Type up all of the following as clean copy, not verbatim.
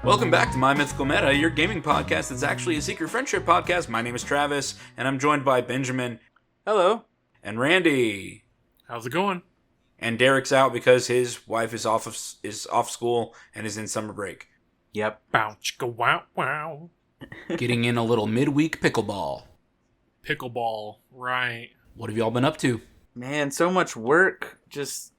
Welcome back to My Mythical Meta, your gaming podcast that's actually a secret friendship podcast. My name is Travis, and I'm joined by Benjamin. Hello. And Randy. How's it going? And Derek's out because his wife is off school and is in summer break. Yep. Bow chicka wow wow. Getting in a little midweek pickleball. Pickleball, right. What have y'all been up to? Man, so much work, just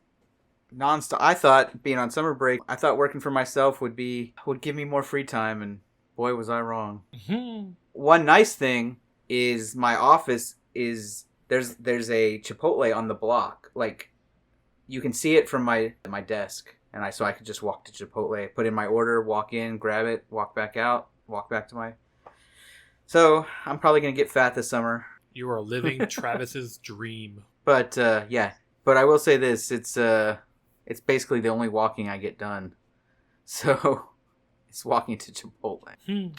nonstop. I thought being on summer break, I thought working for myself would give me more free time, and boy was I wrong. Mm-hmm. One nice thing is my office is there's a Chipotle on the block. Like, you can see it from my desk, and so I could just walk to Chipotle, put in my order, walk in, grab it, walk back out, walk back to my. So I'm probably gonna get fat this summer. You are living Travis's dream. But yeah. But I will say this: it's basically the only walking I get done. So it's walking to Chipotle.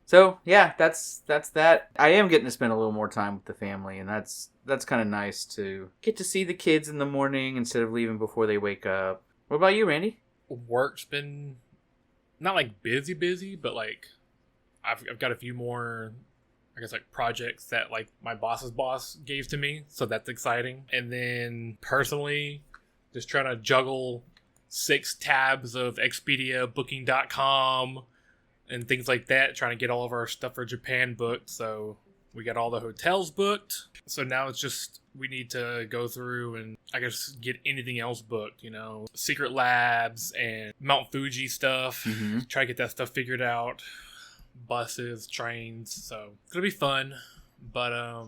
So yeah, that's that. I am getting to spend a little more time with the family, and that's kind of nice to get to see the kids in the morning instead of leaving before they wake up. What about you, Randy? Work's been not like busy, but like I've got a few more, I guess, like projects that like my boss's boss gave to me, so that's exciting. And then personally, just trying to juggle 6 tabs of Expedia, Booking.com, and things like that, trying to get all of our stuff for Japan booked. So we got all the hotels booked. So now it's just, we need to go through and I guess get anything else booked, you know, Secret Labs and Mount Fuji stuff. Mm-hmm. Try to get that stuff figured out. Buses, trains. So it's going to be fun. But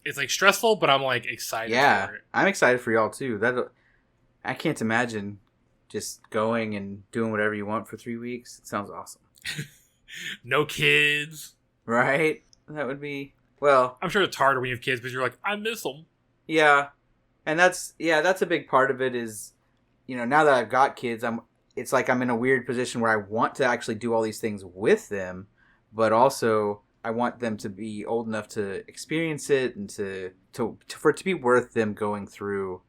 it's like stressful, but I'm like excited for it. I'm excited for y'all too. I can't imagine just going and doing whatever you want for 3 weeks. It sounds awesome. No kids. Right? That would be, well... I'm sure it's harder when you have kids because you're like, I miss them. Yeah. And that's a big part of it is, you know, now that I've got kids, it's like I'm in a weird position where I want to actually do all these things with them, but also I want them to be old enough to experience it and for it to be worth them going through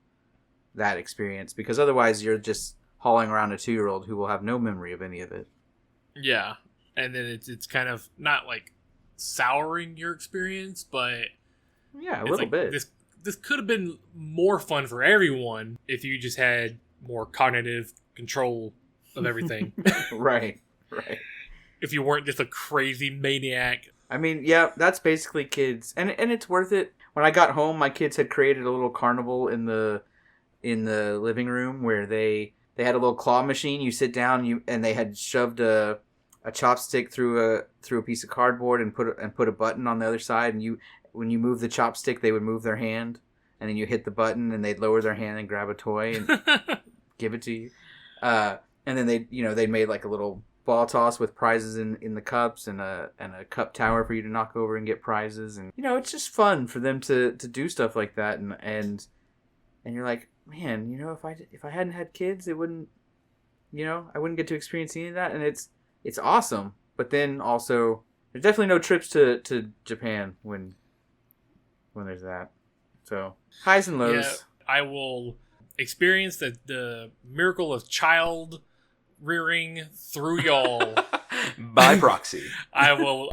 that experience, because otherwise you're just hauling around a 2-year-old who will have no memory of any of it. Yeah. And then it's kind of not like souring your experience, but yeah, a little bit. This could have been more fun for everyone if you just had more cognitive control of everything. Right. If you weren't just a crazy maniac. I mean, yeah, that's basically kids, and it's worth it. When I got home, my kids had created a little carnival in the living room where they had a little claw machine. You sit down, and they had shoved a chopstick through a piece of cardboard and put a button on the other side, and when you move the chopstick, they would move their hand, and then you hit the button and they'd lower their hand and grab a toy and give it to you. And then they made like a little ball toss with prizes in the cups and a cup tower for you to knock over and get prizes, and it's just fun for them to do stuff like that, and you're like, man, if I hadn't had kids, it wouldn't, I wouldn't get to experience any of that, and it's awesome. But then also, there's definitely no trips to Japan when there's that. So highs and lows. Yeah, I will experience the miracle of child rearing through y'all by proxy. I will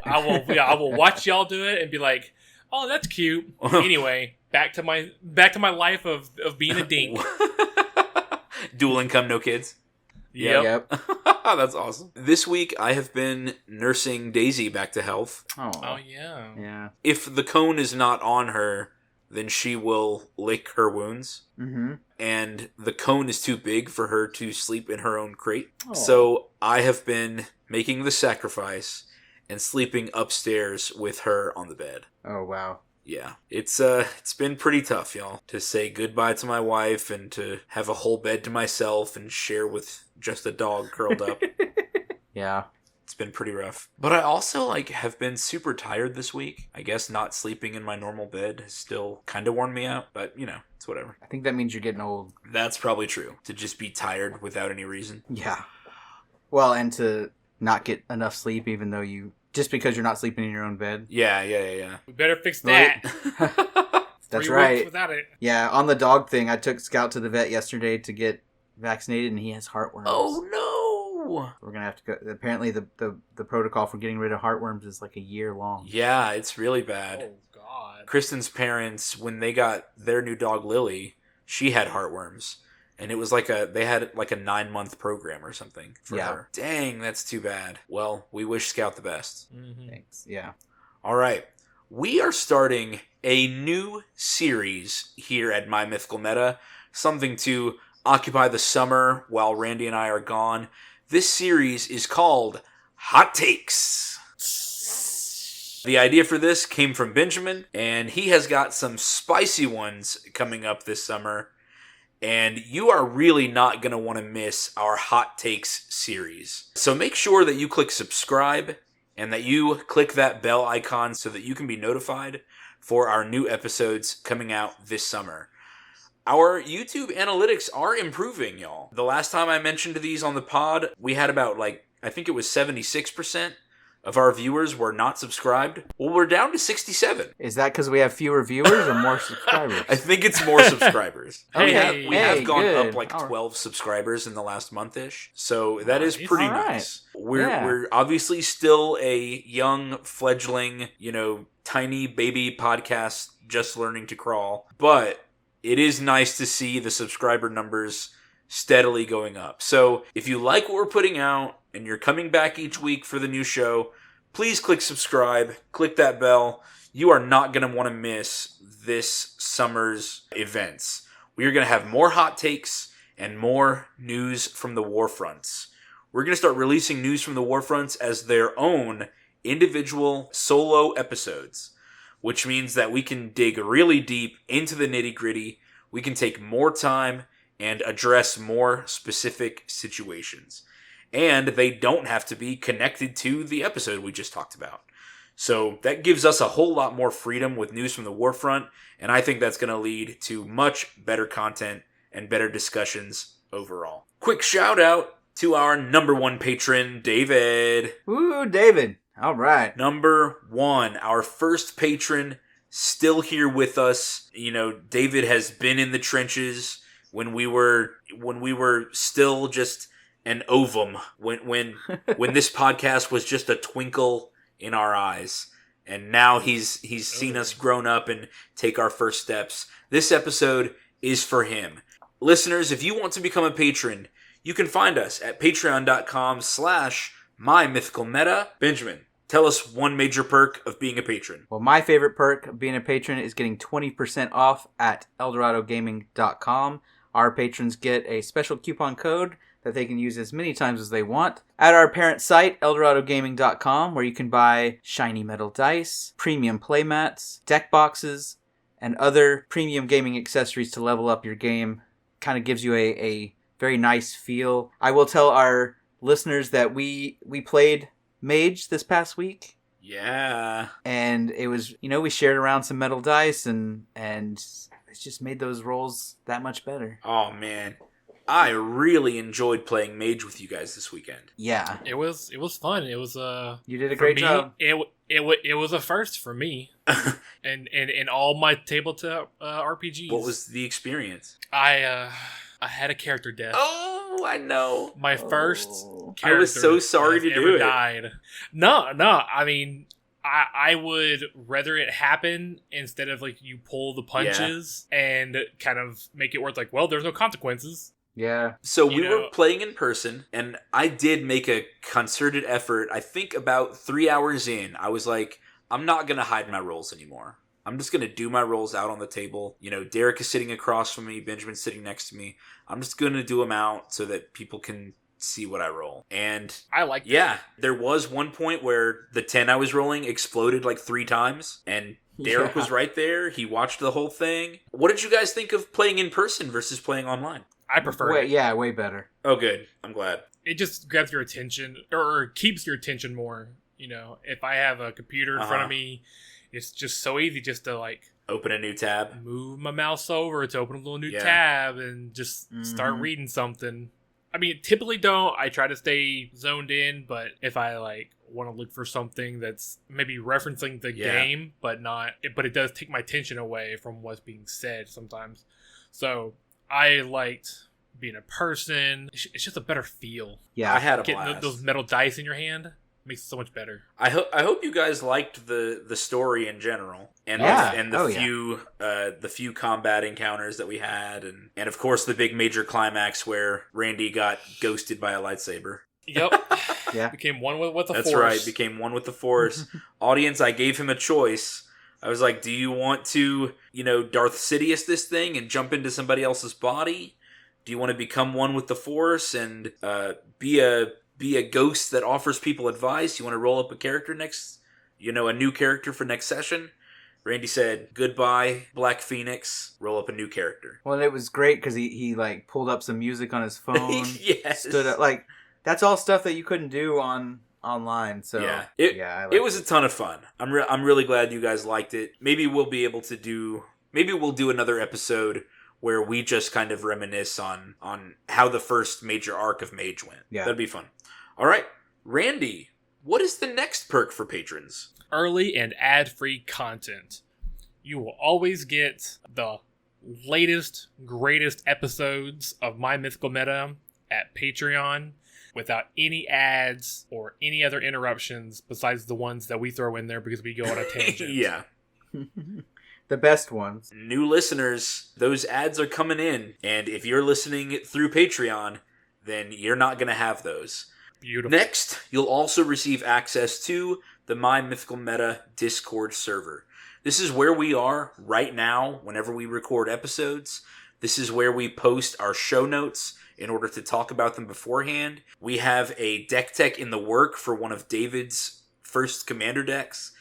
watch y'all do it and be like, oh, that's cute. Anyway, back to my life of being a dink. Dual income, no kids. Yep. That's awesome. This week I have been nursing Daisy back to health. Oh yeah. Yeah. If the cone is not on her, then she will lick her wounds. Mm-hmm. And the cone is too big for her to sleep in her own crate. Aww. So I have been making the sacrifice and sleeping upstairs with her on the bed. Oh, wow. Yeah. It's been pretty tough, y'all, to say goodbye to my wife and to have a whole bed to myself and share with just a dog curled up. Yeah. It's been pretty rough. But I also, have been super tired this week. I guess not sleeping in my normal bed has still kind of worn me out, but, it's whatever. I think that means you're getting old. That's probably true. To just be tired without any reason. Yeah. Well, and to not get enough sleep even though you Just because you're not sleeping in your own bed. Yeah. We better fix that. That's 3 right. weeks without it. Yeah, on the dog thing, I took Scout to the vet yesterday to get vaccinated, and he has heartworms. Oh no! We're gonna have to go. Apparently, the protocol for getting rid of heartworms is like a year long. Yeah, it's really bad. Oh God. Kristen's parents, when they got their new dog Lily, she had heartworms, and it was they had like a 9-month program or something for her. Dang, that's too bad. Well, we wish Scout the best. Mm-hmm. Thanks. Yeah. All right, we are starting a new series here at My Mythical Meta, something to occupy the summer while Randy and I are gone. This series is called Hot Takes. The idea for this came from Benjamin, and he has got some spicy ones coming up this summer, and you are really not going to want to miss our Hot Takes series. So make sure that you click subscribe and that you click that bell icon so that you can be notified for our new episodes coming out this summer. Our YouTube analytics are improving, y'all. The last time I mentioned these on the pod, we had about I think it was 76% of our viewers were not subscribed. Well, we're down to 67. Is that because we have fewer viewers or more subscribers? I think it's more subscribers. Hey, we have gone good. up 12 subscribers in the last month-ish. So that is pretty All right. nice. We're obviously still a young, fledgling, tiny baby podcast just learning to crawl. But it is nice to see the subscriber numbers steadily going up. So if you like what we're putting out and you're coming back each week for the new show, please click subscribe, click that bell. You are not going to want to miss this summer's events. We are going to have more hot takes and more news from the war fronts. We're going to start releasing news from the war fronts as their own individual solo episodes, which means that we can dig really deep into the nitty-gritty. We can take more time and address more specific situations. And they don't have to be connected to the episode we just talked about. So that gives us a whole lot more freedom with news from the war front, and I think that's going to lead to much better content and better discussions overall. Quick shout out to our number 1 patron, David. Woo, David. All right. Number 1, our first patron, still here with us. David has been in the trenches when we were still just an ovum, when this podcast was just a twinkle in our eyes, and now he's seen us grown up and take our first steps. This episode is for him. Listeners, if you want to become a patron, you can find us at patreon.com/mymythicalmeta. Benjamin, tell us one major perk of being a patron. Well, my favorite perk of being a patron is getting 20% off at eldoradogaming.com. Our patrons get a special coupon code that they can use as many times as they want at our parent site, eldoradogaming.com, where you can buy shiny metal dice, premium playmats, deck boxes, and other premium gaming accessories to level up your game. Kind of gives you a very nice feel. I will tell our listeners that we played Mage this past week. Yeah. And it was, we shared around some metal dice and it just made those rolls that much better. Oh, man. I really enjoyed playing Mage with you guys this weekend. Yeah. It was fun. It was You did a great job. It was a first for me. and in all my tabletop RPGs. What was the experience? I had a character death. Oh, I know. My first character. I was so sorry to do it. Died. No. I mean, I would rather it happen instead of you pull the punches and kind of make it worth there's no consequences. Yeah. So we were playing in person, and I did make a concerted effort. I think about 3 hours in, I was like, I'm not going to hide my rolls anymore. I'm just going to do my rolls out on the table. Derek is sitting across from me. Benjamin's sitting next to me. I'm just going to do them out so that people can see what I roll. And I like that. Yeah, there was one point where the 10 I was rolling exploded 3 times, and Derek was right there. He watched the whole thing. What did you guys think of playing in person versus playing online? I prefer it. Yeah, way better. Oh, good. I'm glad. It just grabs your attention, or keeps your attention more. If I have a computer in front of me, it's just so easy just to open a new tab, move my mouse over to open a little new tab, and just start reading something. I mean, typically don't. I try to stay zoned in, but if I want to look for something that's maybe referencing the game, but it does take my attention away from what's being said sometimes. So I liked being a person. It's just a better feel. Yeah, I had a blast. Getting those metal dice in your hand makes it so much better. I hope you guys liked the story in general, and the few combat encounters that we had, and of course the big major climax where Randy got ghosted by a lightsaber. Yep. Yeah. Became one with the Force. That's right. Became one with the Force. Audience, I gave him a choice. I was like, do you want to, Darth Sidious this thing and jump into somebody else's body? Do you want to become one with the Force and be a ghost that offers people advice? You want to roll up a character a new character for next session? Randy said, goodbye, Black Phoenix, roll up a new character. Well, it was great because he like pulled up some music on his phone. Yes. Stood up, like, that's all stuff that you couldn't do online. So it was a ton of fun. I'm really glad you guys liked it. Maybe we'll do another episode where we just kind of reminisce on how the first major arc of Mage went. Yeah. That'd be fun. All right, Randy, what is the next perk for patrons? Early and ad-free content. You will always get the latest, greatest episodes of My Mythical Meta at Patreon without any ads or any other interruptions besides the ones that we throw in there because we go on a tangent. Yeah. The best ones. New listeners, those ads are coming in, and if you're listening through Patreon, then you're not going to have those. Beautiful. Next, you'll also receive access to the My Mythical Meta Discord server. This is where we are right now whenever we record episodes. This is where we post our show notes in order to talk about them beforehand. We have a deck tech in the work for one of David's first commander decks,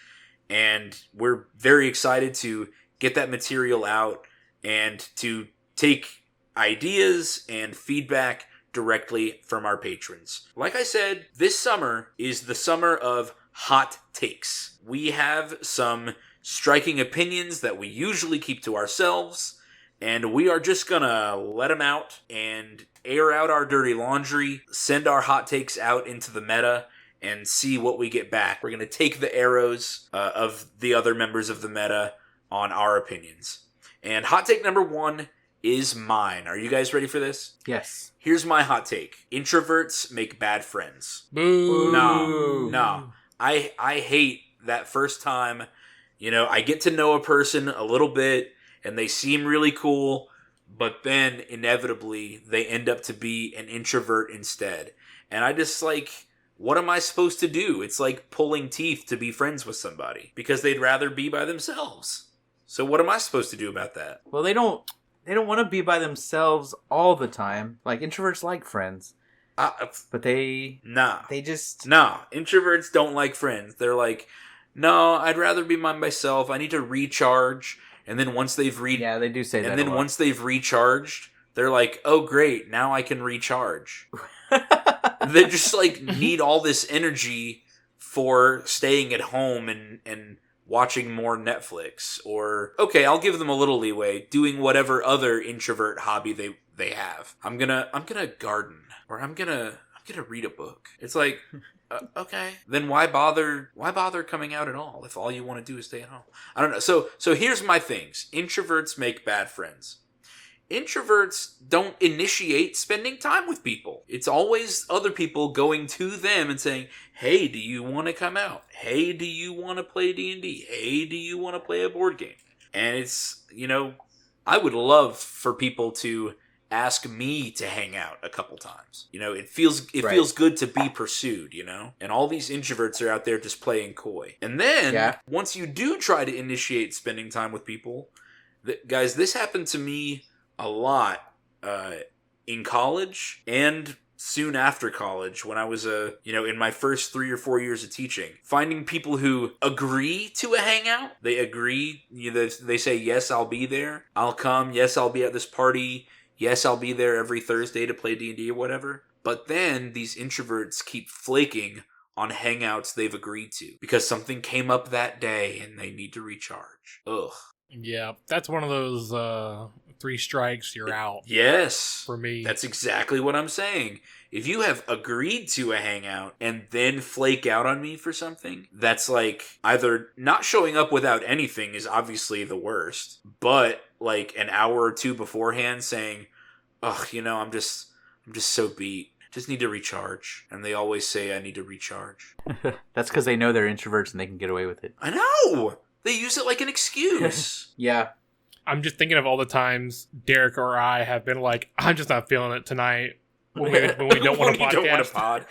and we're very excited to get that material out and to take ideas and feedback directly from our patrons. Like I said, this summer is the summer of hot takes. We have some striking opinions that we usually keep to ourselves, and we are just gonna let them out and air out our dirty laundry, send our hot takes out into the meta, and see what we get back. We're gonna take the arrows of the other members of the meta on our opinions. And hot take number 1 is mine. Are you guys ready for this? Yes. Here's my hot take. Introverts make bad friends. Boo. No. I hate that first time, I get to know a person a little bit and they seem really cool, but then inevitably they end up to be an introvert instead. And I just what am I supposed to do? It's like pulling teeth to be friends with somebody because they'd rather be by themselves. So what am I supposed to do about that? Well, they don't want to be by themselves all the time. Like, introverts like friends. But they just... Nah, introverts don't like friends. They're like, no, I'd rather be by myself. I need to recharge. And then once they've Yeah, they do say that. And then once they've recharged, they're like, oh great, now I can recharge. They just need all this energy for staying at home and watching more Netflix, or okay, I'll give them a little leeway, doing whatever other introvert hobby they have. I'm gonna garden, or I'm gonna read a book. It's like, okay, then why bother coming out at all if all you want to do is stay at home? I don't know. So here's my things. Introverts make bad friends. Introverts don't initiate spending time with people. It's always other people going to them and saying, hey, do you want to come out? Hey, do you want to play D&D? Hey, do you want to play a board game? And it's, I would love for people to ask me to hang out a couple times. It feels good to be pursued, And all these introverts are out there just playing coy. And then, once you do try to initiate spending time with people, guys, this happened to me a lot in college and soon after college when I was in my first 3 or 4 years of teaching. Finding people who agree to a hangout. They agree. They say, yes, I'll be there. I'll come. Yes, I'll be at this party. Yes, I'll be there every Thursday to play D&D or whatever. But then these introverts keep flaking on hangouts they've agreed to because something came up that day and they need to recharge. Ugh. Yeah, that's one of those 3 strikes, you're out. Yes. For me. That's exactly what I'm saying. If you have agreed to a hangout and then flake out on me for something, that's like either not showing up without anything is obviously the worst, but like an hour or two beforehand saying, "Ugh, I'm just so beat. Just need to recharge." And they always say I need to recharge. That's because they know they're introverts and they can get away with it. I know. They use it like an excuse. Yeah. I'm just thinking of all the times Derek or I have been like, I'm just not feeling it tonight. When we don't want to podcast. Don't want to pod.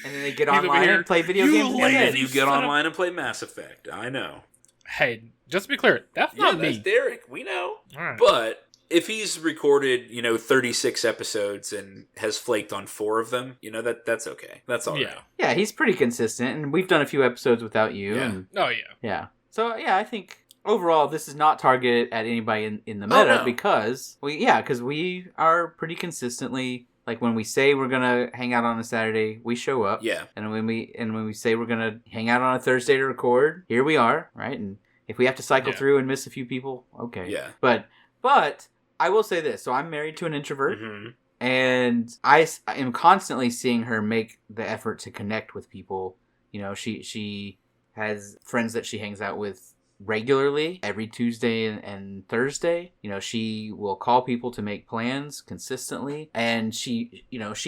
And then they get online and play video games. And then you get online and play Mass Effect. I know. Hey, just to be clear, that's not me. That's Derek. We know. All right. But if he's recorded, 36 episodes and has flaked on 4 of them, that's okay. That's all right. Yeah, he's pretty consistent, and we've done a few episodes without you. Yeah. And, oh, yeah. Yeah. So, yeah, I think overall this is not targeted at anybody in the meta because we are pretty consistently, like, when we say we're going to hang out on a Saturday, we show up. Yeah. And when we say we're going to hang out on a Thursday to record, here we are, right? And if we have to cycle through and miss a few people, okay. Yeah. But I will say this. So I'm married to an introvert. Mm-hmm. And I am constantly seeing her make the effort to connect with people. She has friends that she hangs out with regularly every Tuesday and Thursday. She will call people to make plans consistently. And she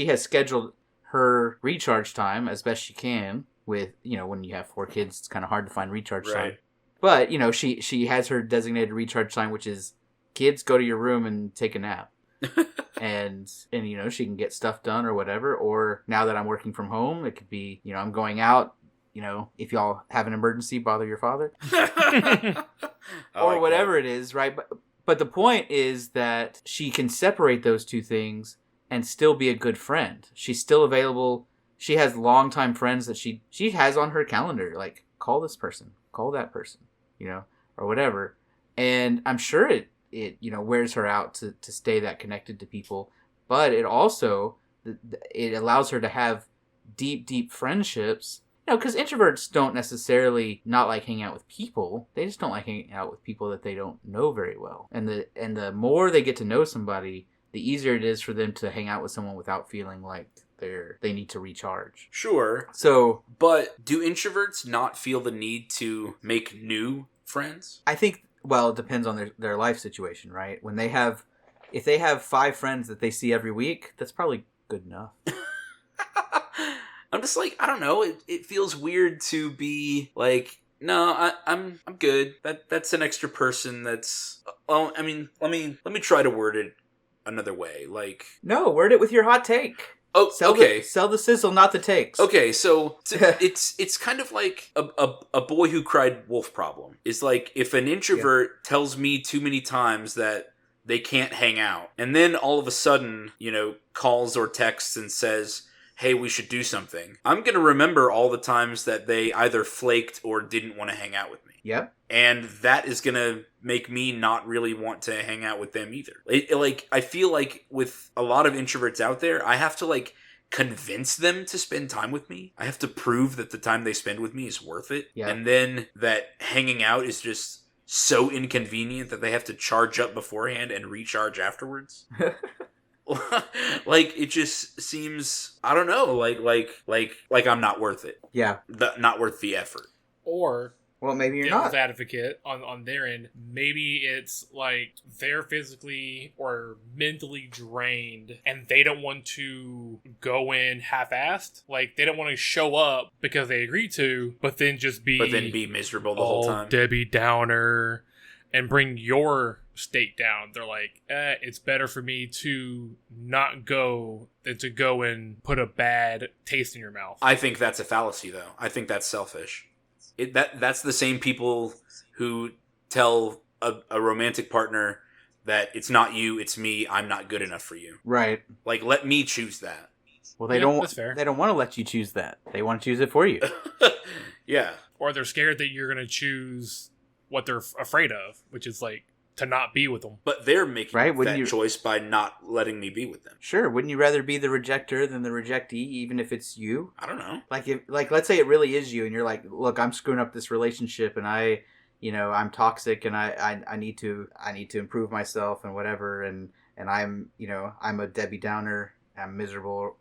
has scheduled her recharge time as best she can with, when you have 4 kids, it's kind of hard to find recharge time. But, she has her designated recharge time, which is kids, go to your room and take a nap. and she can get stuff done or whatever. Or now that I'm working from home, it could be, I'm going out, if y'all have an emergency, bother your father. Or whatever it is, right? But the point is that she can separate those two things and still be a good friend. She's still available. She has longtime friends that she has on her calendar. Like, call this person, call that person, or whatever. And I'm sure it wears her out to stay that connected to people. But it also, it allows her to have deep friendships. Because introverts don't necessarily not like hanging out with people. They just don't like hanging out with people that they don't know very well. And the more they get to know somebody, the easier it is for them to hang out with someone without feeling like they need to recharge. Sure. So, but do introverts not feel the need to make new friends? I think, well, it depends on their life situation, right? If they have 5 friends that they see every week, that's probably good enough. I'm just like, I don't know. It feels weird to be like, no, I'm good. That's an extra person. That's, well, I mean, let me try to word it another way. Like, no, word it with your hot take. Oh, okay. Sell the sizzle, not the takes. Okay, so it's kind of like a boy who cried wolf problem. It's like if an introvert tells me too many times that they can't hang out, and then all of a sudden, calls or texts and says, hey, we should do something, I'm going to remember all the times that they either flaked or didn't want to hang out with me. Yep. And that is going to make me not really want to hang out with them either. I feel like with a lot of introverts out there, I have to, convince them to spend time with me. I have to prove that the time they spend with me is worth it. Yeah. And then that hanging out is just so inconvenient that they have to charge up beforehand and recharge afterwards. It just seems, I don't know, like I'm not worth it. Yeah. Not worth the effort. Or, well, maybe you're devil's not. advocate on their end, maybe it's like they're physically or mentally drained and they don't want to go in half-assed. Like, they don't want to show up because they agreed to, but then be miserable the whole time. Debbie Downer and bring your state down. They're like, it's better for me to not go than to go and put a bad taste in your mouth. I think that's a fallacy, though. I think that's selfish. That's the same people who tell a romantic partner that it's not you, it's me, I'm not good enough for you. Right. Like, let me choose that. Well, they don't. That's fair. They don't want to let you choose that. They want to choose it for you. Yeah. Or they're scared that you're going to choose what they're afraid of, which is to not be with them. But they're making that choice by not letting me be with them. Sure. Wouldn't you rather be the rejecter than the rejectee, even if it's you? I don't know. Let's say it really is you, and you're like, look, I'm screwing up this relationship, and I I'm toxic and I need to improve myself and whatever, and I'm I'm a Debbie Downer, I'm miserable,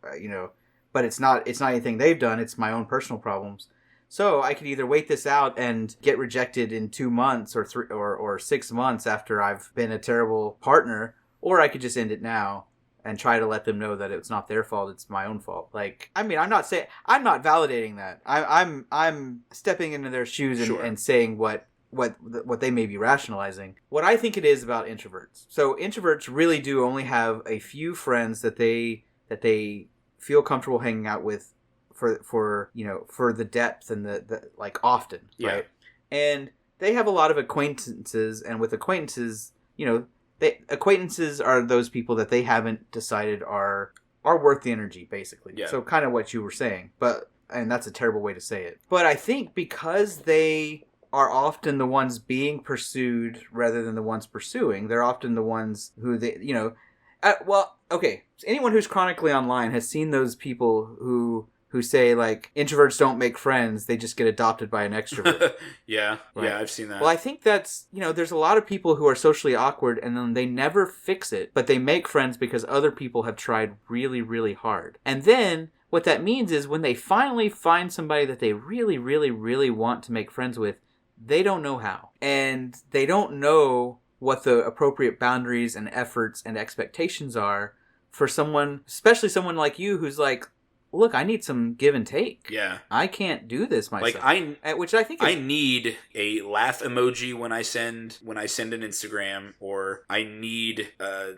but it's not anything they've done, it's my own personal problems. So I could either wait this out and get rejected in 2 months or 3 or 6 months after I've been a terrible partner, or I could just end it now and try to let them know that it's not their fault, it's my own fault. Like, I mean, I'm not validating that. I'm stepping into their shoes and saying what they may be rationalizing. What I think it is about introverts. So introverts really do only have a few friends that they feel comfortable hanging out with for the depth and the like often, right? And they have a lot of acquaintances, and with acquaintances, acquaintances are those people that they haven't decided are worth the energy, basically. Yeah. So kind of what you were saying, and that's a terrible way to say it. But I think because they are often the ones being pursued rather than the ones pursuing, they're often the ones who okay. So anyone who's chronically online has seen those people who say, like, introverts don't make friends, they just get adopted by an extrovert. Yeah, right? Yeah, I've seen that. Well, I think that's, there's a lot of people who are socially awkward and then they never fix it, but they make friends because other people have tried really, really hard. And then what that means is when they finally find somebody that they really, really, really want to make friends with, they don't know how. And they don't know what the appropriate boundaries and efforts and expectations are for someone, especially someone like you who's like, look, I need some give and take. Yeah. I can't do this myself. Like which I think I need a laugh emoji when I send an Instagram, or I need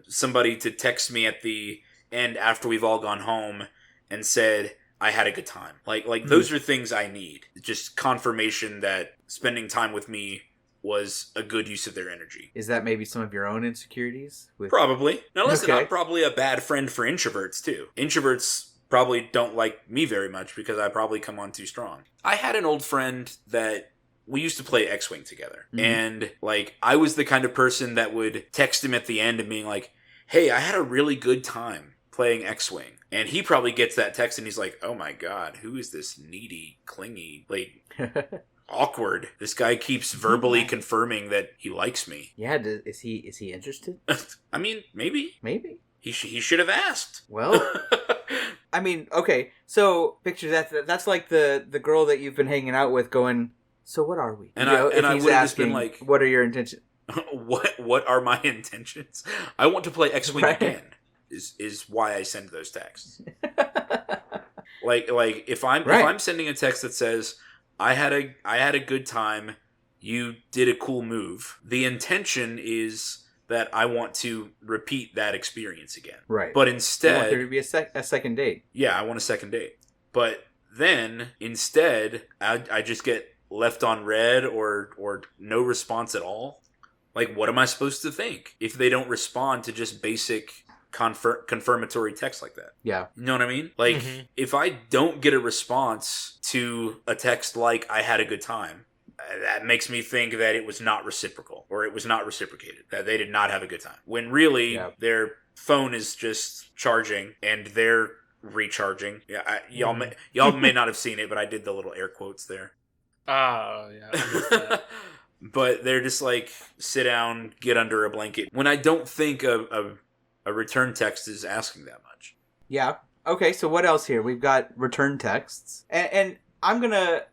somebody to text me at the end after we've all gone home and said I had a good time. Like those are things I need. Just confirmation that spending time with me was a good use of their energy. Is that maybe some of your own insecurities? Probably. Now listen, I'm probably a bad friend for introverts too. Introverts probably don't like me very much because I probably come on too strong. I had an old friend that we used to play X-Wing together. Mm-hmm. And like I was the kind of person that would text him at the end and being like, hey, I had a really good time playing X-Wing. And he probably gets that text and he's like, oh my God, who is this needy, clingy, like awkward? This guy keeps verbally confirming that he likes me. Yeah, is he interested? I mean, maybe. Maybe. He should have asked. Well, I mean, okay, so picture that's like the girl that you've been hanging out with going, so what are we? And I would have just been like, what are your intentions? What are my intentions? I want to play X-Wing again. Is why I send those texts. like if I'm sending a text that says I had a good time, you did a cool move, the intention is that I want to repeat that experience again. Right. But instead, you want there to be a second date. Yeah, I want a second date. But then instead, I just get left on red or no response at all. Like, what am I supposed to think if they don't respond to just basic confirmatory text like that? Yeah. You know what I mean? Like, if I don't get a response to a text like I had a good time, that makes me think that it was not reciprocal, or it was not reciprocated, that they did not have a good time. When really, their phone is just charging and they're recharging. Yeah, y'all may not have seen it, but I did the little air quotes there. Oh, yeah. But they're just like, sit down, get under a blanket. When I don't think a return text is asking that much. Yeah. Okay, so what else here? We've got return texts. And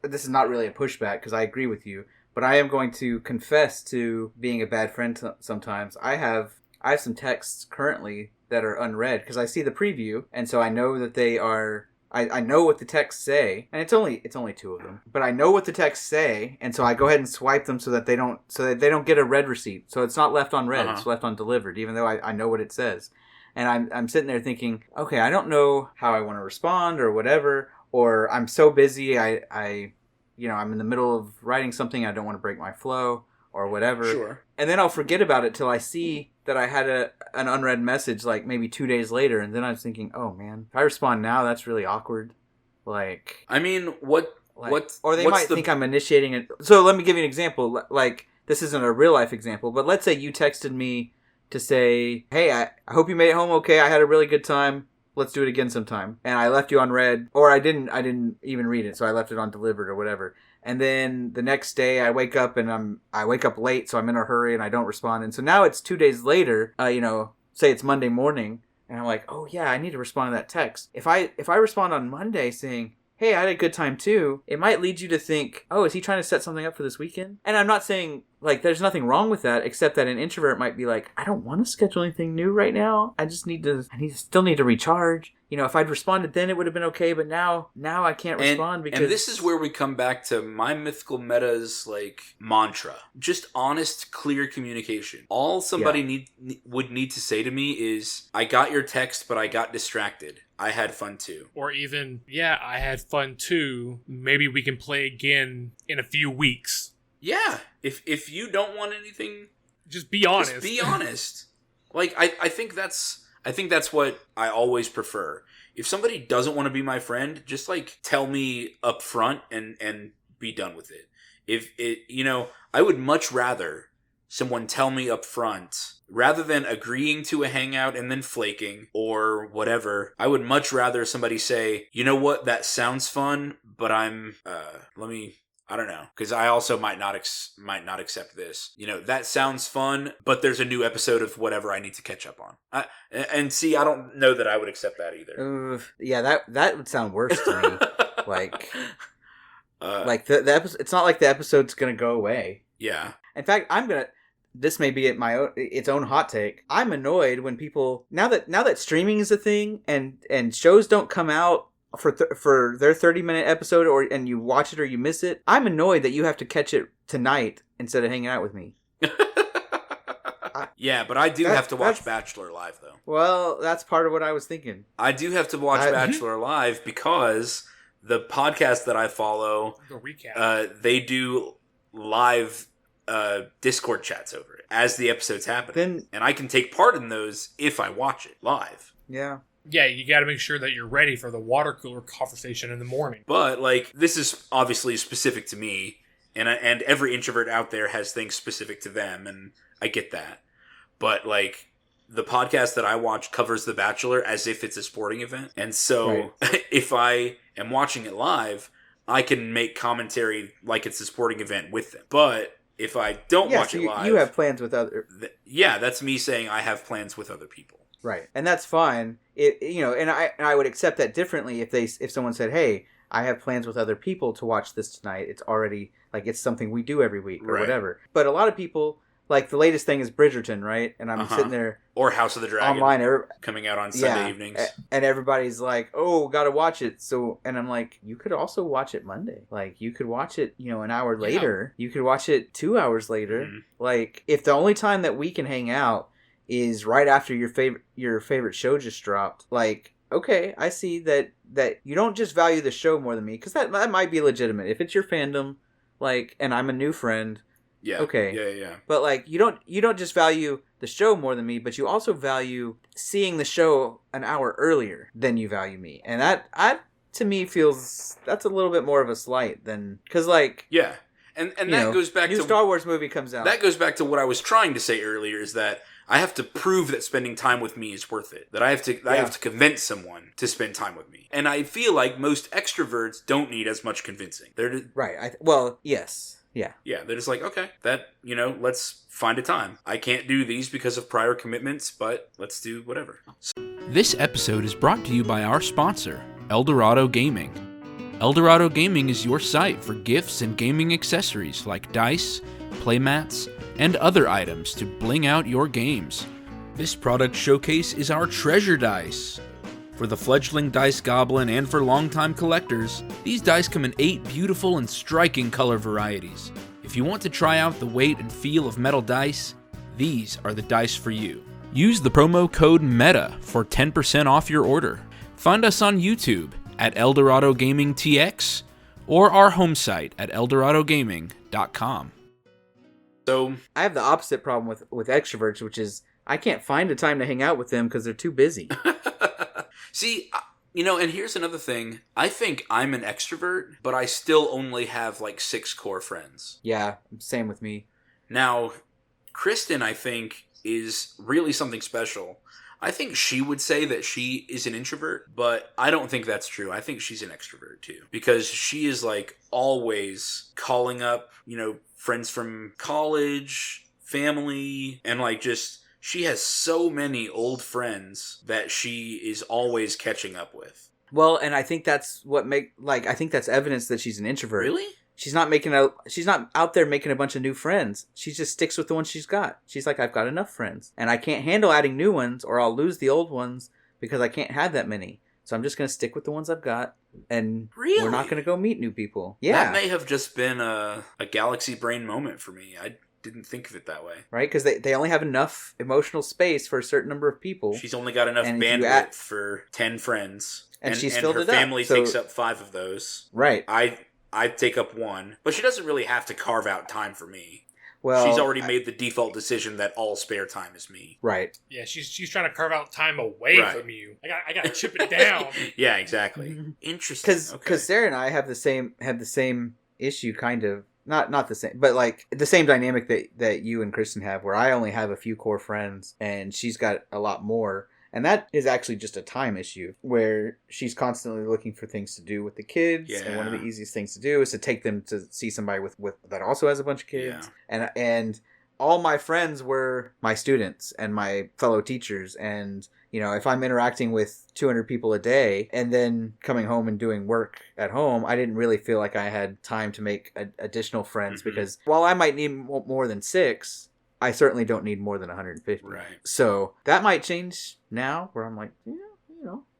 this is not really a pushback because I agree with you, but I am going to confess to being a bad friend sometimes. I have some texts currently that are unread because I see the preview, and so I know that they are. I know what the texts say, and it's only 2 of them, but I know what the texts say, and so I go ahead and swipe them so that they don't get a read receipt. So it's not left on read; It's left on delivered, even though I know what it says. And I'm sitting there thinking, okay, I don't know how I want to respond or whatever. Or I'm so busy, I'm in the middle of writing something, I don't want to break my flow, or whatever. Sure. And then I'll forget about it till I see that I had an unread message, like maybe 2 days later, and then I'm thinking, oh man, if I respond now, that's really awkward. Like, I mean, or they might think I'm initiating it. So let me give you an example. Like, this isn't a real life example, but let's say you texted me to say, hey, I hope you made it home okay. I had a really good time. Let's do it again sometime. And I left you on read, or I didn't even read it, so I left it on delivered or whatever. And then the next day I wake up and I wake up late, so I'm in a hurry and I don't respond. And so now it's 2 days later, say it's Monday morning, and I'm like, oh yeah, I need to respond to that text. If I respond on Monday saying, hey, I had a good time too, it might lead you to think, oh, is he trying to set something up for this weekend? And I'm not saying, like, there's nothing wrong with that, except that an introvert might be like, I don't want to schedule anything new right now. I still need to recharge. If I'd responded then, it would have been okay, but now I can't respond because... And this is where we come back to my Mythical Meta's, like, mantra. Just honest, clear communication. All somebody would need to say to me is, I got your text, but I got distracted. I had fun too. Or even, yeah, I had fun too. Maybe we can play again in a few weeks. Yeah. If you don't want anything... Just be honest. Just be honest. Like, I think that's what I always prefer. If somebody doesn't want to be my friend, just like tell me up front and be done with it. I would much rather someone tell me up front rather than agreeing to a hangout and then flaking or whatever. I would much rather somebody say, you know what, that sounds fun, but I don't know, because I also might not accept this. That sounds fun, but there's a new episode of whatever I need to catch up on. I don't know that I would accept that either. Yeah, that would sound worse to me. Like the episode. It's not like the episode's gonna go away. Yeah. In fact, this may be its own hot take. I'm annoyed when people now that streaming is a thing and shows don't come out for their 30-minute episode and you watch it or you miss it. I'm annoyed that you have to catch it tonight instead of hanging out with me. Yeah, but I do have to watch Bachelor live though. Well, that's part of what I was thinking. I do have to watch Bachelor live because the podcast that I follow, the recap, they do live Discord chats over it as the episode's happening. And I can take part in those if I watch it live. Yeah. Yeah, you got to make sure that you're ready for the water cooler conversation in the morning. But, like, this is obviously specific to me, and every introvert out there has things specific to them, and I get that. But, like, the podcast that I watch covers The Bachelor as if it's a sporting event. And so, if I am watching it live, I can make commentary like it's a sporting event with them. But if I don't watch it live... you have plans with other... that's me saying I have plans with other people. Right, and that's fine. And I would accept that differently if someone said, "Hey, I have plans with other people to watch this tonight." It's already like it's something we do every week or whatever. But a lot of people, like the latest thing is Bridgerton, right? And I'm sitting there or House of the Dragon online coming out on Sunday evenings, and everybody's like, "Oh, gotta watch it." So, and I'm like, you could also watch it Monday. Like you could watch it, an hour later. You could watch it 2 hours later. Mm-hmm. Like if the only time that we can hang out is right after your favorite show just dropped. Like, okay, I see that you don't just value the show more than me, because that might be legitimate. If it's your fandom, like, and I'm a new friend, okay. Yeah. But like, you don't just value the show more than me, but you also value seeing the show an hour earlier than you value me. And that to me feels, that's a little bit more of a slight than, because like... Yeah. And that goes back to... New Star Wars movie comes out. That goes back to what I was trying to say earlier, is that I have to prove that spending time with me is worth it. That I have to convince someone to spend time with me. And I feel like most extroverts don't need as much convincing. Right. Yes. Yeah. Yeah, they're just like, okay, let's find a time. I can't do these because of prior commitments, but let's do whatever. This episode is brought to you by our sponsor, Eldorado Gaming. Eldorado Gaming is your site for gifts and gaming accessories like dice, playmats, and other items to bling out your games. This product showcase is our treasure dice. For the fledgling dice goblin and for longtime collectors, these dice come in 8 beautiful and striking color varieties. If you want to try out the weight and feel of metal dice, these are the dice for you. Use the promo code META for 10% off your order. Find us on YouTube at Eldorado Gaming TX or our home site at eldoradogaming.com. So I have the opposite problem with extroverts, which is I can't find a time to hang out with them because they're too busy. See, and here's another thing. I think I'm an extrovert, but I still only have like 6 core friends. Yeah, same with me. Now, Kristen, I think, is really something special. I think she would say that she is an introvert, but I don't think that's true. I think she's an extrovert too. Because she is like always calling up, friends from college, family, and like just she has so many old friends that she is always catching up with. Well, and I think that's I think that's evidence that she's an introvert. Really? She's not out there making a bunch of new friends. She just sticks with the ones she's got. She's like, I've got enough friends, and I can't handle adding new ones, or I'll lose the old ones because I can't have that many. So I'm just going to stick with the ones I've got, and Really? we're not going to go meet new people. Yeah, That may have just been a galaxy brain moment for me. I didn't think of it that way. right? Because they only have enough emotional space for a certain number of people. She's only got enough And if you bandwidth for 10 friends. And she's filled her it up, family so- takes up 5 of those. Right. I take up 1. But she doesn't really have to carve out time for me. Well, She's already made the default decision that all spare time is me. Right. Yeah, she's trying to carve out time away Right. from you. I got to chip it down. Yeah, exactly. Interesting. Because Sarah and I have the same issue, kind of. Not the same, but like the same dynamic that you and Kristen have, where I only have a few core friends and she's got a lot more. And that is actually just a time issue where she's constantly looking for things to do with the kids. Yeah. And one of the easiest things to do is to take them to see somebody with that also has a bunch of kids. Yeah. And all my friends were my students and my fellow teachers. And, if I'm interacting with 200 people a day and then coming home and doing work at home, I didn't really feel like I had time to make additional friends Mm-hmm. because while I might need more than 6, I certainly don't need more than 150. Right. So that might change now where I'm like,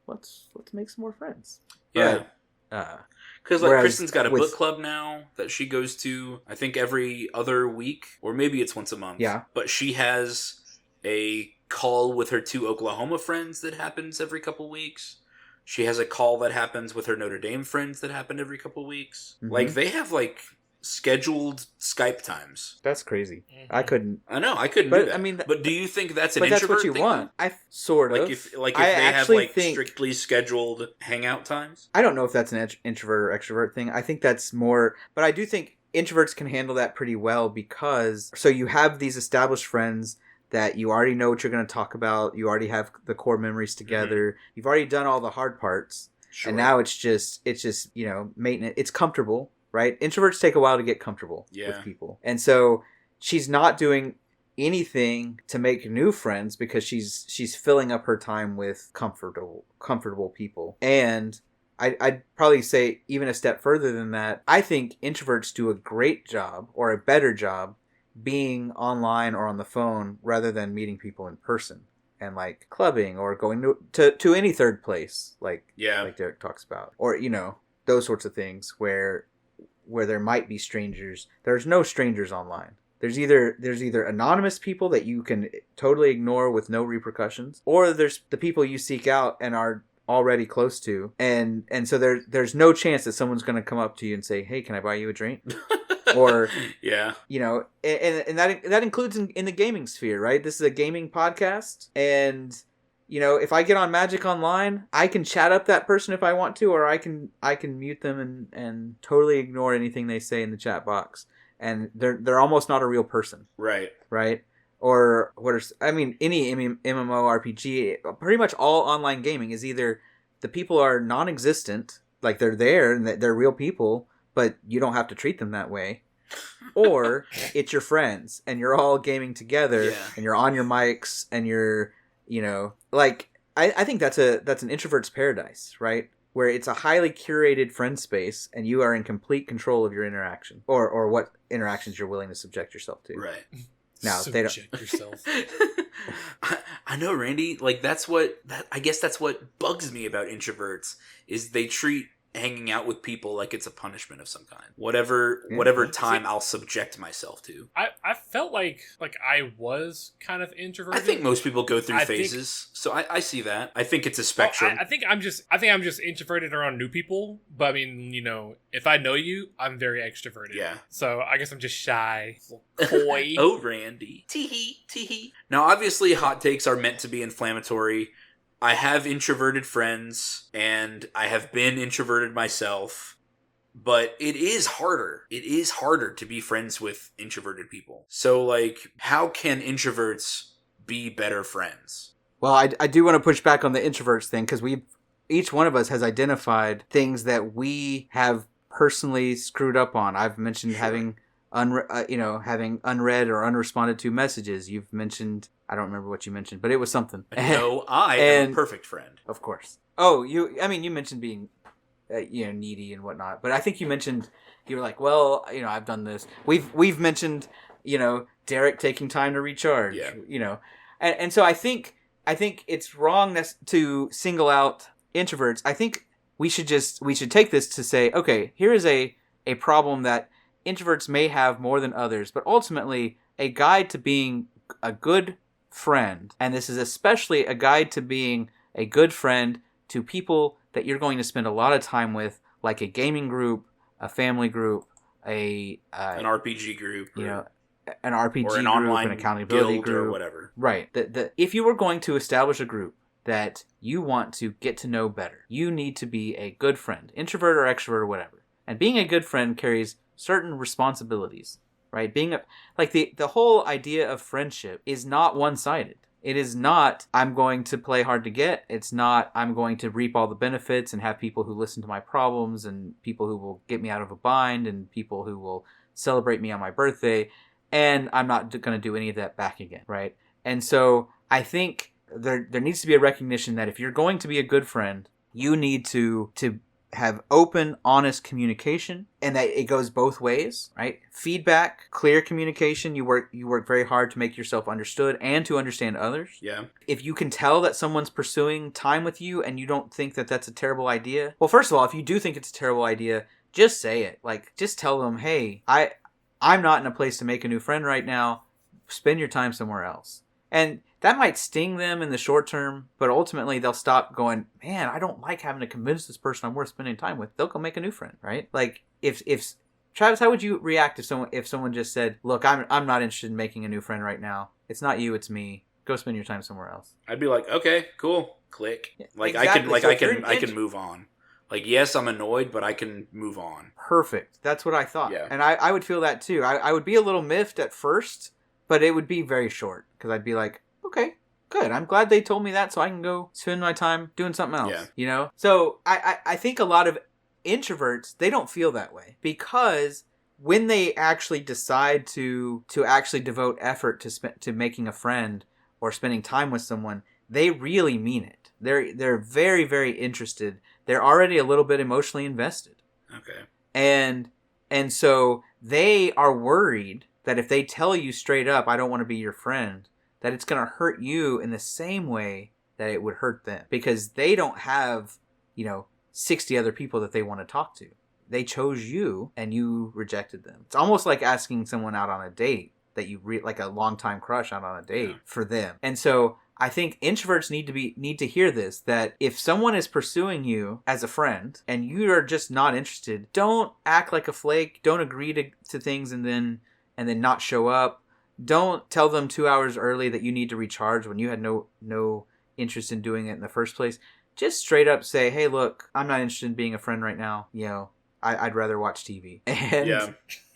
let's make some more friends. Yeah. But, Because whereas Kristen's got a with- book club now that she goes to, I think every other week, or maybe it's once a month. Yeah. But she has a call with her 2 Oklahoma friends that happens every couple weeks. She has a call that happens with her Notre Dame friends that happen every couple weeks. Mhm. Like, they have, scheduled Skype times. that's crazy. Mhm. I couldn't. I know, I couldn't But, do that. I mean, but do you think that's an But that's introvert what you thing, want. though? I sort of. If they I have, actually think- strictly scheduled hangout times? I don't know if that's an introvert or extrovert thing. I think that's more, but I do think introverts can handle that pretty well because so you have these established friends that you already know what you're going to talk about. You already have the core memories together. You've already done all the hard parts. Sure. And now it's just maintenance. It's comfortable, right? Introverts take a while to get comfortable Yeah. with people. And so she's not doing anything to make new friends because she's filling up her time with comfortable people. And I'd probably say even a step further than that, I think introverts do a great job or a better job being online or on the phone rather than meeting people in person and like clubbing or going to any third place like Derek talks about, or those sorts of things where there might be strangers. There's no strangers online. There's either anonymous people that you can totally ignore with no repercussions, or there's the people you seek out and are already close to, and so there's no chance that someone's going to come up to you and say, hey, can I buy you a drink? Or yeah, and that includes in the gaming sphere, right? This is a gaming podcast, and if I get on Magic Online, I can chat up that person if I want to, or I can mute them and totally ignore anything they say in the chat box, and they're almost not a real person, right? Or any MMORPG, pretty much all online gaming is either the people are non-existent, like they're there and they're real people, but you don't have to treat them that way. Or it's your friends and you're all gaming together and you're on your mics and you're, I think that's an introvert's paradise, right? Where it's a highly curated friend space and you are in complete control of your interaction or what interactions you're willing to subject yourself to. Right. Now, Subject yourself. I know, Randy. I guess that's what bugs me about introverts is they treat hanging out with people like it's a punishment of some kind. Whatever time I'll subject myself to. I felt like I was kind of introverted. I think most people go through phases, so I see that. I think it's a spectrum. I think I'm just introverted around new people. But I mean, if I know you, I'm very extroverted. Yeah. So I guess I'm just shy, coy. Oh, Randy. Tee-hee, tee-hee. Now, obviously, hot takes are meant to be inflammatory. I have introverted friends, and I have been introverted myself, but it is harder. It is harder to be friends with introverted people. So, how can introverts be better friends? Well, I do want to push back on the introverts thing because each one of us has identified things that we have personally screwed up on. I've mentioned having having unread or unresponded to messages. You've mentioned, I don't remember what you mentioned, but it was something. No, I am a perfect friend. Of course. Oh, you mentioned being, needy and whatnot, but I think you mentioned, you were like, well, I've done this. We've mentioned, Derek taking time to recharge, and so I think it's wrong to single out introverts. I think we should take this to say, okay, here is a problem that introverts may have more than others, but ultimately a guide to being a good friend, and this is especially a guide to being a good friend to people that you're going to spend a lot of time with, like a gaming group, a family group, an RPG group, an RPG or an group, online an accountability guild group, or whatever. Right. If you were going to establish a group that you want to get to know better, you need to be a good friend, introvert or extrovert or whatever. And being a good friend carries certain responsibilities, right? The whole idea of friendship is not one-sided. It is not, I'm going to play hard to get. It's not, I'm going to reap all the benefits and have people who listen to my problems and people who will get me out of a bind and people who will celebrate me on my birthday. And I'm not going to do any of that back again, right? And so I think there needs to be a recognition that if you're going to be a good friend, you need to have open, honest communication, and that it goes both ways, right? Feedback, clear communication. You work very hard to make yourself understood and to understand others. Yeah. If you can tell that someone's pursuing time with you and you don't think that that's a terrible idea, well, first of all, if you do think it's a terrible idea, just say it. Like, just tell them, hey, I'm not in a place to make a new friend right now. Spend your time somewhere else. And that might sting them in the short term, but ultimately they'll stop going, man, I don't like having to convince this person I'm worth spending time with. They'll go make a new friend, right? Like, if Travis, how would you react if someone just said, look, I'm not interested in making a new friend right now. It's not you, it's me. Go spend your time somewhere else. I'd be like, okay, cool, click. Like exactly. I can move on. Like, yes, I'm annoyed, but I can move on. Perfect. That's what I thought. Yeah. And I would feel that too. I would be a little miffed at first, but it would be very short because I'd be like, okay, good. I'm glad they told me that so I can go spend my time doing something else. Yeah. So I think a lot of introverts, they don't feel that way because when they actually decide to actually devote effort to making a friend or spending time with someone, they really mean it. They're very, very interested. They're already a little bit emotionally invested. Okay. And so they are worried that if they tell you straight up, I don't want to be your friend, that it's going to hurt you in the same way that it would hurt them. Because they don't have, 60 other people that they want to talk to. They chose you and you rejected them. It's almost like asking someone out on a date that you like a longtime crush out on a date for them. And so I think introverts need to hear this, that if someone is pursuing you as a friend and you are just not interested, don't act like a flake. Don't agree to things and then not show up. Don't tell them 2 hours early that you need to recharge when you had no interest in doing it in the first place. Just straight up say, hey, look, I'm not interested in being a friend right now. I'd rather watch TV. And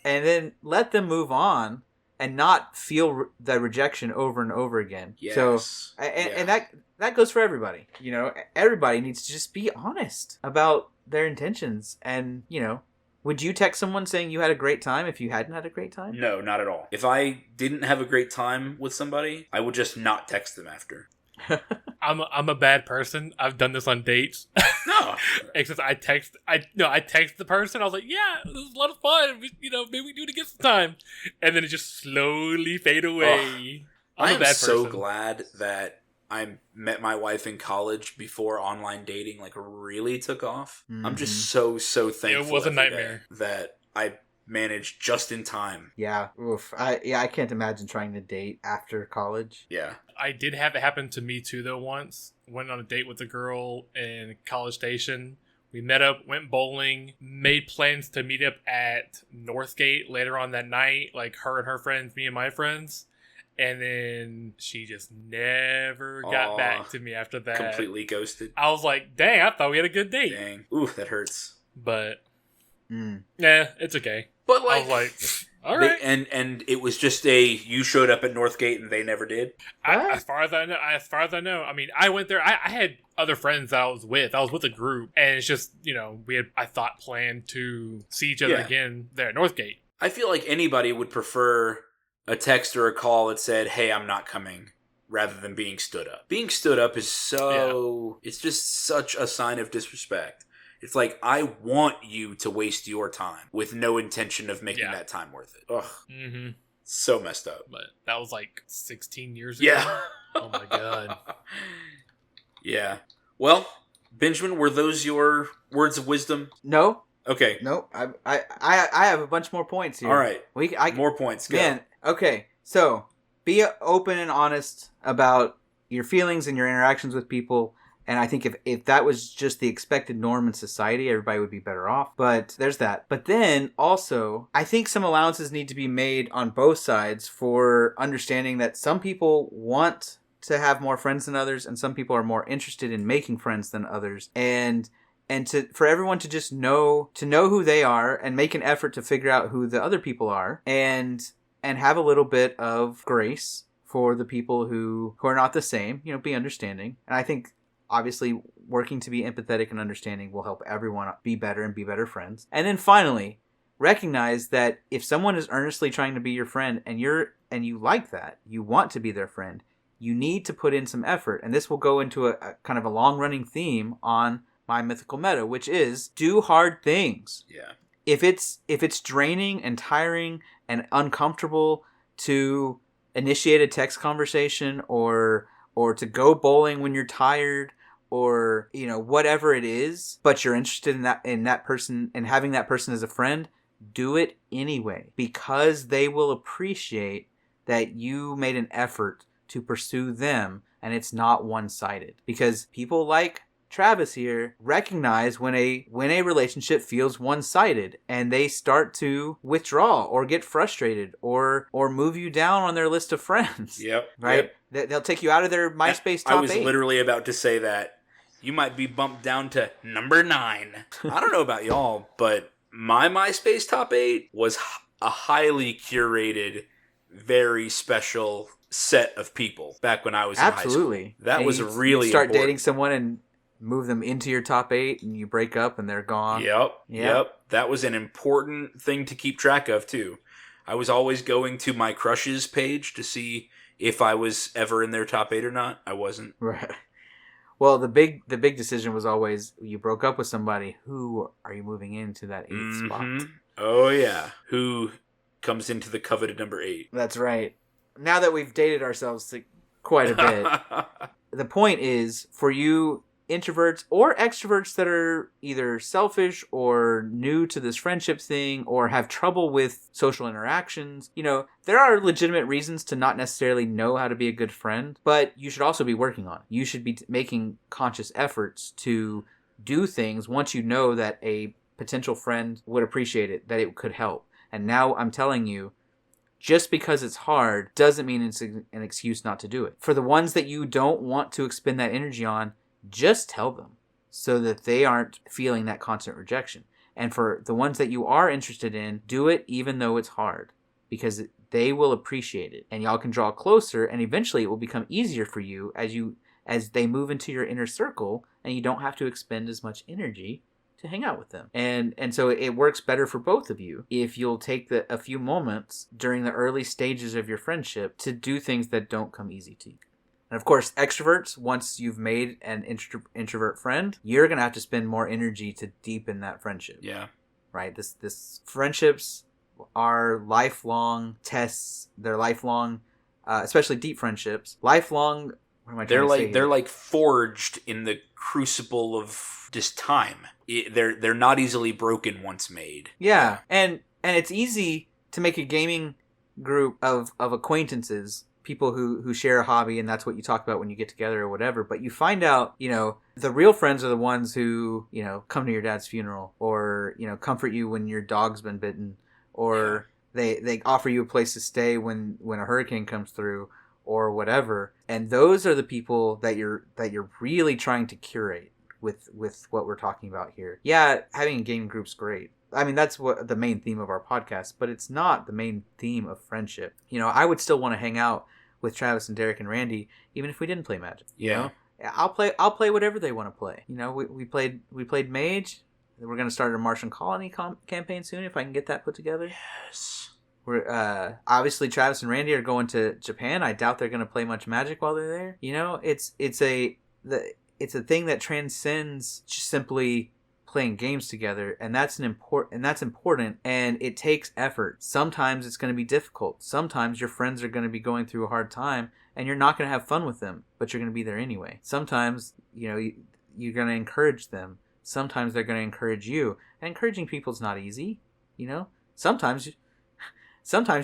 then let them move on and not feel the rejection over and over again. Yes. So, and that goes for everybody. Everybody needs to just be honest about their intentions. And, would you text someone saying you had a great time if you hadn't had a great time? No, not at all. If I didn't have a great time with somebody, I would just not text them after. I'm a bad person. I've done this on dates. No. Except I text the person. I was like, yeah, this was a lot of fun. Maybe we do it again sometime. And then it just slowly fade away. I'm a bad person. So glad that I met my wife in college before online dating really took off. Mm-hmm. I'm just so thankful. It was a nightmare that I managed just in time. Yeah. Oof. I can't imagine trying to date after college. Yeah. I did have it happen to me too though once. Went on a date with a girl in College Station. We met up, went bowling, made plans to meet up at Northgate later on that night, like her and her friends, me and my friends. And then she just never got back to me after that. Completely ghosted. I was like, dang, I thought we had a good date. Dang. Ooh, that hurts. But, yeah, it's okay. But I was like, All right. And it was just you showed up at Northgate and they never did. As far as I know, I mean, I went there. I had other friends that I was with. I was with a group, and it's just we had planned to see each other again there at Northgate. I feel like anybody would prefer a text or a call that said, "Hey, I'm not coming," rather than being stood up. Being stood up is it's just such a sign of disrespect. It's like, I want you to waste your time with no intention of making that time worth it. Ugh. Mm-hmm. So messed up. But that was like 16 years ago. Yeah. Oh my God. Yeah. Well, Benjamin, were those your words of wisdom? No. Okay. No. I have a bunch more points here. All right. More points. Go. Man. Okay. So be open and honest about your feelings and your interactions with people. And I think if that was just the expected norm in society, everybody would be better off. But there's that. But then also, I think some allowances need to be made on both sides for understanding that some people want to have more friends than others, and some people are more interested in making friends than others. And for everyone to just know who they are and make an effort to figure out who the other people are, and have a little bit of grace for the people who are not the same. Be understanding. And I think, obviously, working to be empathetic and understanding will help everyone be better and be better friends. And then finally, recognize that if someone is earnestly trying to be your friend and you like that, you want to be their friend, you need to put in some effort. And this will go into a kind of a long-running theme on my Mythical meta, which is do hard things. Yeah. If it's draining and tiring and uncomfortable to initiate a text conversation or to go bowling when you're tired, or whatever it is, but you're interested in that person and having that person as a friend, do it anyway, because they will appreciate that you made an effort to pursue them and it's not one-sided. Because people like Travis here recognize when a relationship feels one-sided and they start to withdraw or get frustrated or move you down on their list of friends. Yep. Right? Yep. They'll take you out of their MySpace top 8. I was literally about to say that. You might be bumped down to number 9. I don't know about y'all, but my MySpace top 8 was a highly curated, very special set of people back when I was in high school. Absolutely. That was really you start important. Dating someone and move them into your top 8 and you break up and they're gone. Yep. That was an important thing to keep track of, too. I was always going to my crushes page to see if I was ever in their top 8 or not. I wasn't. Right. Well, the big decision was always, you broke up with somebody, who are you moving into that 8th spot? Oh, yeah. Who comes into the coveted number 8? That's right. Now that we've dated ourselves quite a bit, the point is, for you introverts or extroverts that are either selfish or new to this friendship thing or have trouble with social interactions, there are legitimate reasons to not necessarily know how to be a good friend, but you should also be working on it. You should be making conscious efforts to do things once you know that a potential friend would appreciate it, that it could help. And now I'm telling you, just because it's hard doesn't mean it's an excuse not to do it. For the ones that you don't want to expend that energy on, just tell them so that they aren't feeling that constant rejection. And for the ones that you are interested in, do it even though it's hard, because they will appreciate it and y'all can draw closer, and eventually it will become easier for you as they move into your inner circle and you don't have to expend as much energy to hang out with them. And so it works better for both of you if you'll take a few moments during the early stages of your friendship to do things that don't come easy to you. And of course, extroverts, once you've made an introvert friend, you're going to have to spend more energy to deepen that friendship. Yeah. Right? This friendships are lifelong tests. They're lifelong, especially deep friendships. Lifelong, what am I trying to say? They're like forged in the crucible of just time. They're not easily broken once made. Yeah. And it's easy to make a gaming group of acquaintances, people who share a hobby, and that's what you talk about when you get together or whatever. But you find out, the real friends are the ones who, come to your dad's funeral, or, comfort you when your dog's been bitten, or they offer you a place to stay when a hurricane comes through, or whatever. And those are the people that you're really trying to curate with what we're talking about here. Yeah, having a game group's great, I mean, that's what the main theme of our podcast, but it's not the main theme of friendship. You know, I would still want to hang out with Travis and Derek and Randy, even if we didn't play Magic. Yeah. You know? I'll play whatever they want to play. You know, we played Mage. We're going to start a Martian Colony campaign soon if I can get that put together. Yes. We're obviously Travis and Randy are going to Japan. I doubt they're going to play much Magic while they're there. You know, it's a thing that transcends just simply playing games together, and that's important, and it takes effort. Sometimes it's going to be difficult. Sometimes your friends are going to be going through a hard time, and you're not going to have fun with them, but you're going to be there anyway. Sometimes, you know, you're going to encourage them. Sometimes they're going to encourage you. And encouraging people's not easy, you know. Sometimes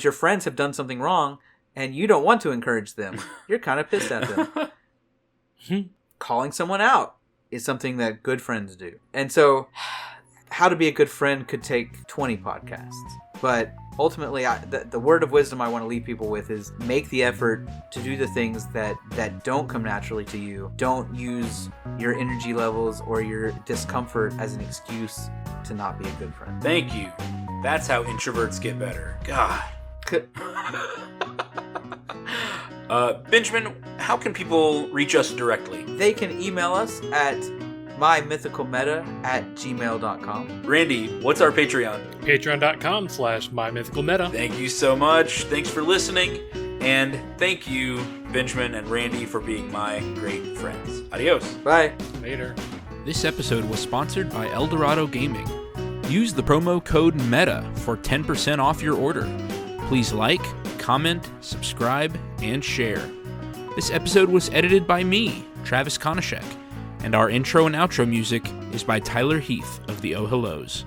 your friends have done something wrong, and you don't want to encourage them. You're kind of pissed at them. Calling someone out is something that good friends do. And so, how to be a good friend could take 20 podcasts. But ultimately, the word of wisdom I want to leave people with is make the effort to do the things that don't come naturally to you. Don't use your energy levels or your discomfort as an excuse to not be a good friend. Thank you. That's how introverts get better. God. Benjamin, how can people reach us directly? They can email us at mymythicalmeta@gmail.com. Randy, what's our Patreon? Patreon.com/mymythicalmeta. Thank you so much. Thanks for listening. And thank you, Benjamin and Randy, for being my great friends. Adios. Bye. Later. This episode was sponsored by Eldorado Gaming. Use the promo code META for 10% off your order. Please like, comment, subscribe, and share. This episode was edited by me, Travis Konishek, and our intro and outro music is by Tyler Heath of the Oh Hellos.